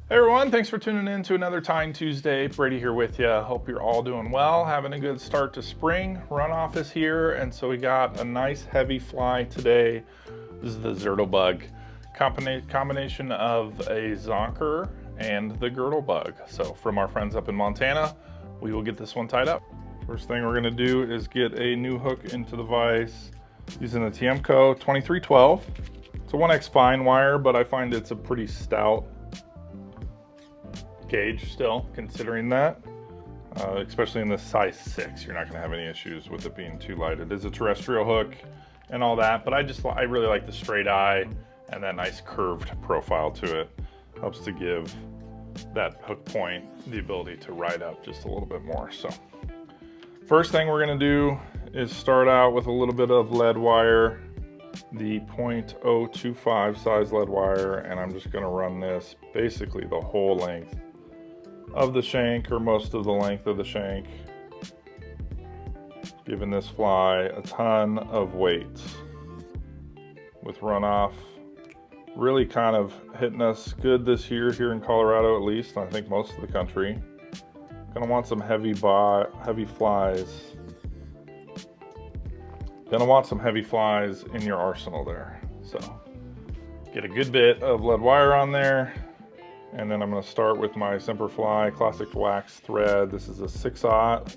Hey everyone, thanks for tuning in to another Tying Tuesday. Brady here with you. Hope you're all doing well, having a good start to spring. Runoff is here, and so we got a nice heavy fly today. This is the Zirdle Bug, combination of a zonker and the girdle bug. So from our friends up in Montana, we will get this one tied up. First thing we're gonna do is get a new hook into the vise using the Tiemco 2312. It's a 1X fine wire, but I find it's a pretty stout gauge still, considering that. Especially in the size 6, you're not going to have any issues with it being too light. It is a terrestrial hook and all that, but I really like the straight eye and that nice curved profile to it. Helps to give that hook point the ability to ride up just a little bit more. So first thing we're going to do is start out with a little bit of lead wire, the 0.025 size lead wire, and I'm just going to run this basically the whole length of the shank, or most of the length of the shank, giving this fly a ton of weight with runoff really kind of hitting us good this year here in Colorado, at least. I think most of the country. Gonna want some heavy flies. Gonna want some heavy flies in your arsenal there. So get a good bit of lead wire on there. And then I'm going to start with my Semperfli classic wax thread. This is a 6/0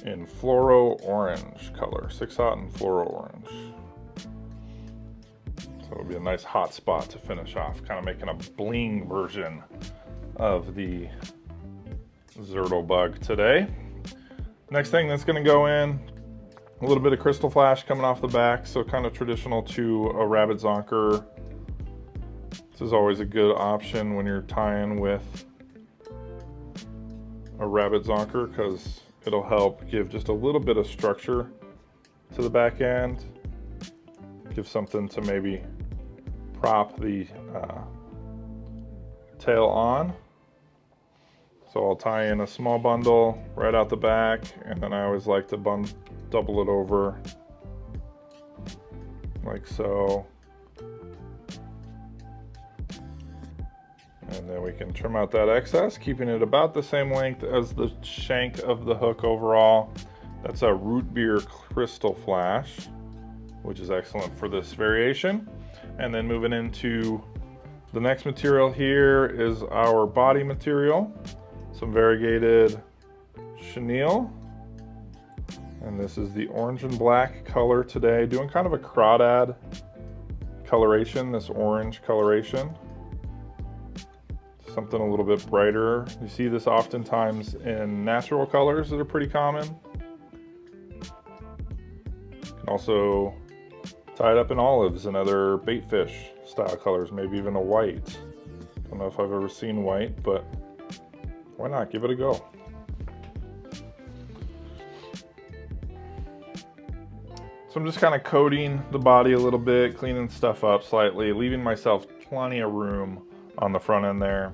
in Fluoro orange color. 6/0 in Fluoro orange. So it'll be a nice hot spot to finish off, kind of making a bling version of the Zirdle Bug today. Next thing that's going to go in, a little bit of Krystal flash coming off the back, so kind of traditional to a rabbit zonker. This is always a good option when you're tying with a rabbit zonker because it'll help give just a little bit of structure to the back end. Give something to maybe prop the tail on. So I'll tie in a small bundle right out the back, and then I always like to double it over like so. And then we can trim out that excess, keeping it about the same length as the shank of the hook overall. That's a Rootbeer Krystal flash, which is excellent for this variation. And then moving into the next material here is our body material. Some variegated chenille. And this is the orange and black color today. Doing kind of a crawdad coloration, this orange coloration. Something a little bit brighter. You see this oftentimes in natural colors that are pretty common. You can also tie it up in olives and other baitfish style colors, maybe even a white. Don't know if I've ever seen white, but why not? Give it a go. So I'm just kind of coating the body a little bit, cleaning stuff up slightly, leaving myself plenty of room on the front end there.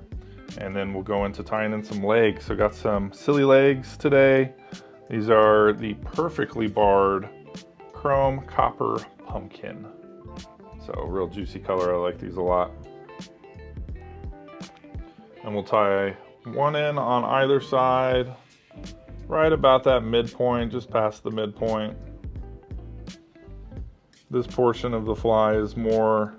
And then we'll go into tying in some legs. So got some Sili legs today. These are the perfectly barred chrome copper pumpkin. So real juicy color, I like these a lot. And we'll tie one in on either side, right about that midpoint, just past the midpoint. This portion of the fly is more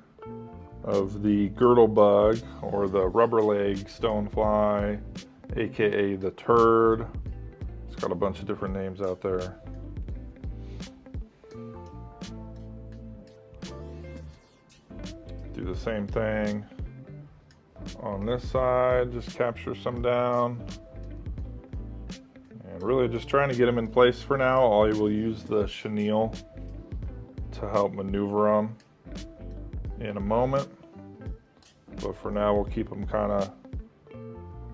of the girdle bug, or the rubber leg stonefly, aka the turd. It's got a bunch of different names out there. Do the same thing on this side, just capture some down. And really just trying to get them in place for now. I will use the chenille to help maneuver them in a moment, but for now we'll keep them kind of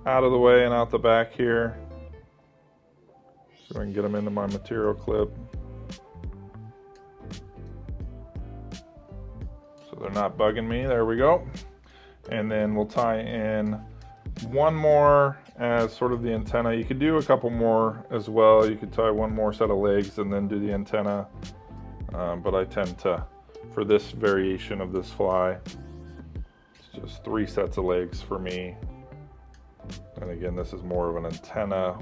out of the way and out the back here so I can get them into my material clip so they're not bugging me. There we go. And then we'll tie in one more as sort of the antenna. You could do a couple more as well. You could tie one more set of legs and then do the antenna, but I tend to, for this variation of this fly, just 3 sets of legs for me. And again, this is more of an antenna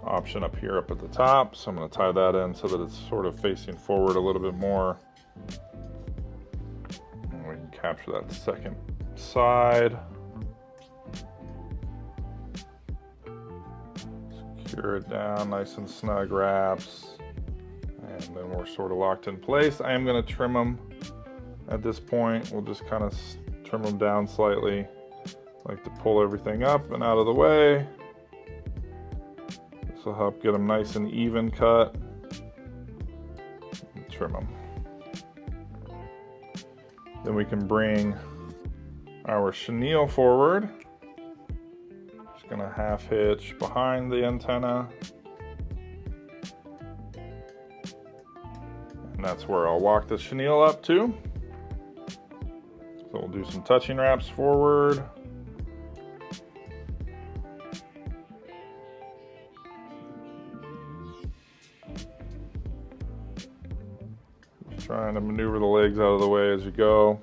option up here up at the top. So I'm going to tie that in so that it's sort of facing forward a little bit more. And we can capture that second side. Secure it down nice and snug wraps. And then we're sort of locked in place. I am going to trim them at this point. We'll just kind of trim them down slightly. I like to pull everything up and out of the way. This will help get them nice and even cut. And trim them. Then we can bring our chenille forward. Just gonna half hitch behind the antenna. And that's where I'll walk the chenille up to. So we'll do some touching wraps forward. Just trying to maneuver the legs out of the way as you go.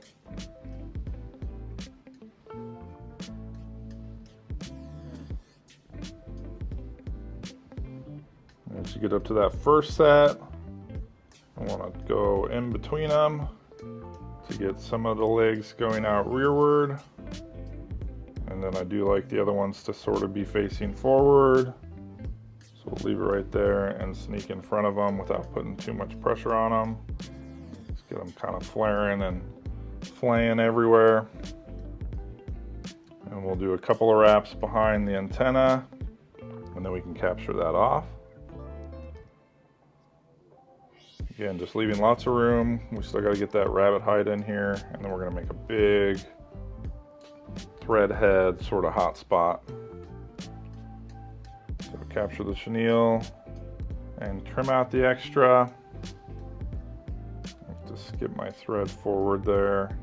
As you get up to that first set, I want to go in between them to get some of the legs going out rearward. And then I do like the other ones to sort of be facing forward. So we'll leave it right there and sneak in front of them without putting too much pressure on them. Just get them kind of flaring and flaying everywhere. And we'll do a couple of wraps behind the antenna, and then we can capture that off. Again, just leaving lots of room. We still got to get that rabbit hide in here, and then we're going to make a big thread head sort of hot spot. So capture the chenille and trim out the extra. Just skip my thread forward there.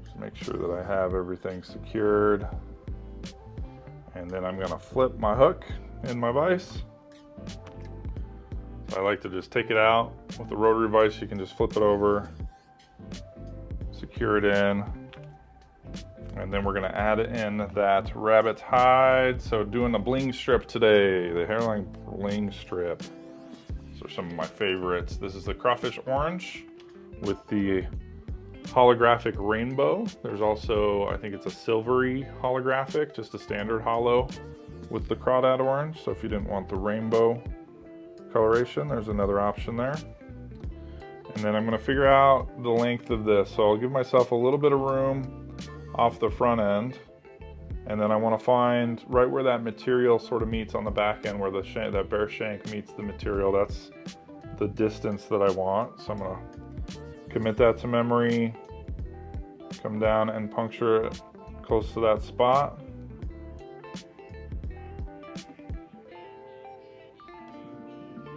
Just make sure that I have everything secured. And then I'm going to flip my hook in my vise. I like to just take it out with the rotary vise. You can just flip it over, secure it in, and then we're going to add in that rabbit hide. So doing the bling strip today, the hairline bling strip. These are some of my favorites. This is the crawfish orange with the holographic rainbow. There's also, I think it's a silvery holographic, just a standard holo with the crawdad orange. So if you didn't want the rainbow coloration, there's another option there. And then I'm going to figure out the length of this. So I'll give myself a little bit of room off the front end, and then I want to find right where that material sort of meets on the back end, where the that bare shank meets the material. That's the distance that I want. So I'm going to commit that to memory, come down and puncture it close to that spot.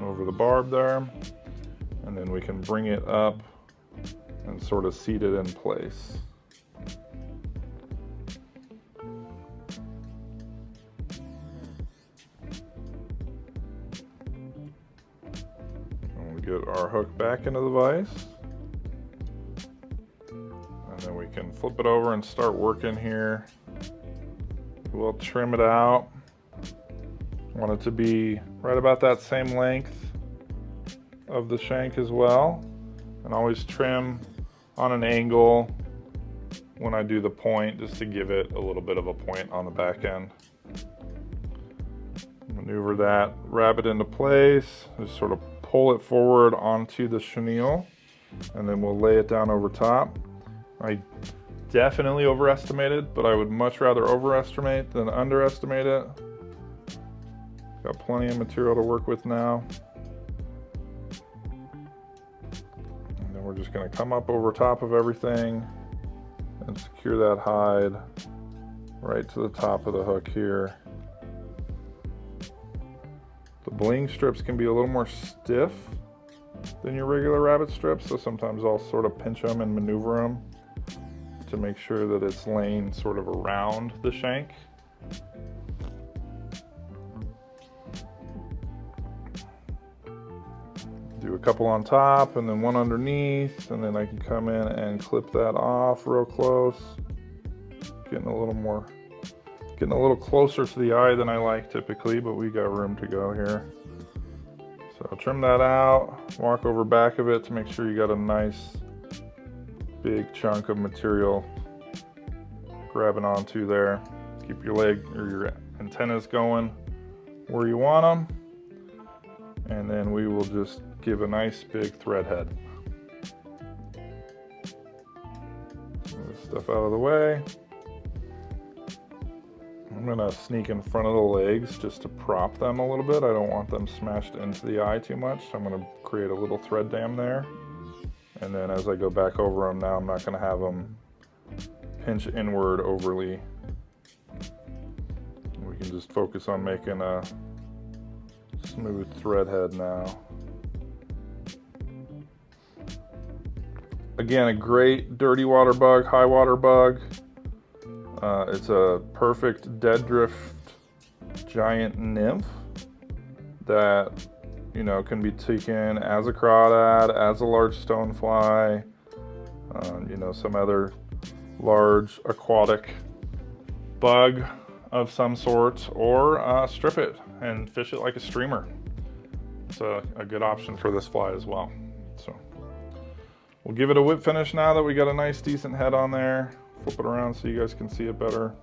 Over the barb there, and then we can bring it up and sort of seat it in place. And we get our hook back into the vise, and then we can flip it over and start working here. We'll trim it out. Want it to be right about that same length of the shank as well, and always trim on an angle when I do the point, just to give it a little bit of a point on the back end. Maneuver that rabbit into place, just sort of pull it forward onto the chenille, and then we'll lay it down over top. I definitely overestimated, but I would much rather overestimate than underestimate it. Got plenty of material to work with now. And then we're just going to come up over top of everything and secure that hide right to the top of the hook here. The bling strips can be a little more stiff than your regular rabbit strips, so sometimes I'll sort of pinch them and maneuver them to make sure that it's laying sort of around the shank. Do a couple on top and then one underneath, and then I can come in and clip that off real close. Getting a little closer to the eye than I like typically, but we got room to go here. So trim that out, walk over back of it to make sure you got a nice big chunk of material grabbing onto there. Keep your leg or your antennas going where you want them. And then we will just give a nice big thread head. Move this stuff out of the way. I'm gonna sneak in front of the legs just to prop them a little bit. I don't want them smashed into the eye too much. So I'm gonna create a little thread dam there. And then as I go back over them now, I'm not gonna have them pinch inward overly. We can just focus on making a smooth thread head now. Again, a great dirty water bug, high water bug. It's a perfect dead drift giant nymph that, you know, can be taken as a crawdad, as a large stonefly, you know, some other large aquatic bug of some sort, or strip it and fish it like a streamer. It's a good option for this fly as well. So we'll give it a whip finish now that we got a nice decent head on there. Flip it around so you guys can see it better.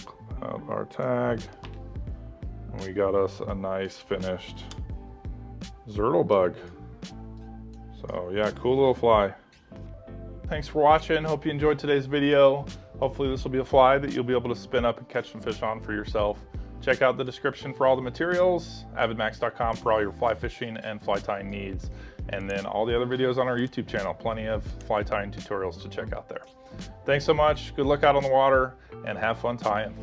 Clip out our tag, and we got us a nice finished Zirdle bug. So yeah, cool little fly. Thanks for watching. Hope you enjoyed today's video. Hopefully this will be a fly that you'll be able to spin up and catch some fish on for yourself. Check out the description for all the materials, avidmax.com for all your fly fishing and fly tying needs. And then all the other videos on our YouTube channel, plenty of fly tying tutorials to check out there. Thanks so much, good luck out on the water, and have fun tying.